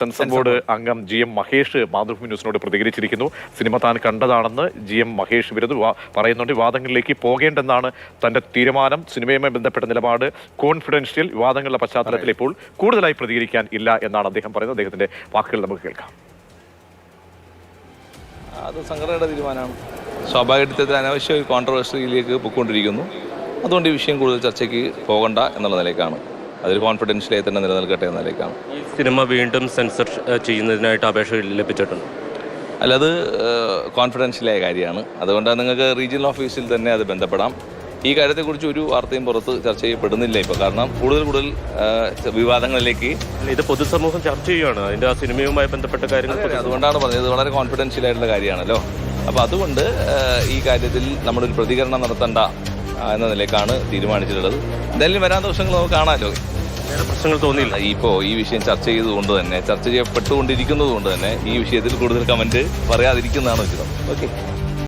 Censor board അംഗം GM Mahesh Mathrubhumi ന്യൂസിനോട് പ്രതികരിച്ചിരിക്കുന്നു. Cinema താൻ കണ്ടതാണെന്ന് GM മഹേഷ് പറയുന്നുണ്ട്. വിവാദങ്ങളിലേക്ക് പോകേണ്ടെന്നാണ് തന്റെ തീരുമാനം. സിനിമയുമായി ബന്ധപ്പെട്ട നിലപാട് കോൺഫിഡൻഷ്യൽ. വിവാദങ്ങളുടെ പശ്ചാത്തലത്തിൽ ഇപ്പോൾ കൂടുതലായി പ്രതികരിക്കാൻ ഇല്ല എന്നാണ് അദ്ദേഹം പറയുന്നത്. അദ്ദേഹത്തിന്റെ വാക്കുകൾ നമുക്ക് കേൾക്കാം. അത് സംഘടനയുടെ തീരുമാനമാണ്. സ്വാഭാവികത്തിൽ അനാവശ്യ കോൺട്രവേഴ്സിയിലേക്ക് പോയിക്കൊണ്ടിരിക്കുന്നു. അതുകൊണ്ട് ഈ വിഷയം കൂടുതൽ ചർച്ചയ്ക്ക് പോകണ്ട എന്നുള്ള നിലയ്ക്കാണ്. അതൊരു കോൺഫിഡൻഷ്യലായി തന്നെ നിലനിൽക്കട്ടെ എന്ന നിലയ്ക്കാണ്. ഈ സിനിമ വീണ്ടും സെൻസർ ചെയ്യുന്നതിനായിട്ട് അപേക്ഷ ലഭിച്ചിട്ടുണ്ട്. അല്ല, അത് കോൺഫിഡൻഷ്യലായ കാര്യമാണ്. അതുകൊണ്ട് നിങ്ങൾക്ക് റീജിയണൽ ഓഫീസിൽ തന്നെ അത് ബന്ധപ്പെടാം. ഈ കാര്യത്തെക്കുറിച്ച് ഒരു വാർത്തയും പുറത്ത് ചർച്ച ചെയ്യപ്പെടുന്നില്ല ഇപ്പോൾ. കാരണം കൂടുതൽ വിവാദങ്ങളിലേക്ക് ഇത് പൊതുസമൂഹം ചർച്ച ചെയ്യുകയാണ്. അതിൻ്റെ ആ സിനിമയുമായി ബന്ധപ്പെട്ട കാര്യങ്ങൾ. അതുകൊണ്ടാണ് പറഞ്ഞത്, ഇത് വളരെ കോൺഫിഡൻഷ്യൽ ആയിട്ടുള്ള കാര്യമാണല്ലോ. അപ്പോൾ അതുകൊണ്ട് ഈ കാര്യത്തിൽ നമ്മളൊരു പ്രതികരണം നടത്തണ്ട എന്ന നിലയ്ക്കാണ് തീരുമാനിച്ചിട്ടുള്ളത്. എന്തായാലും വരാൻ ദിവസങ്ങൾ നമുക്ക് കാണാമല്ലോ. പ്രശ്നങ്ങൾ തോന്നിയില്ല. ഇപ്പോൾ ഈ വിഷയം ചർച്ച ചെയ്യപ്പെട്ടുകൊണ്ടിരിക്കുന്നത് കൊണ്ട് തന്നെ ഈ വിഷയത്തിൽ കൂടുതൽ കമന്റ് പറയാതിരിക്കുന്നതാണ് ഉചിതം. ഓക്കെ.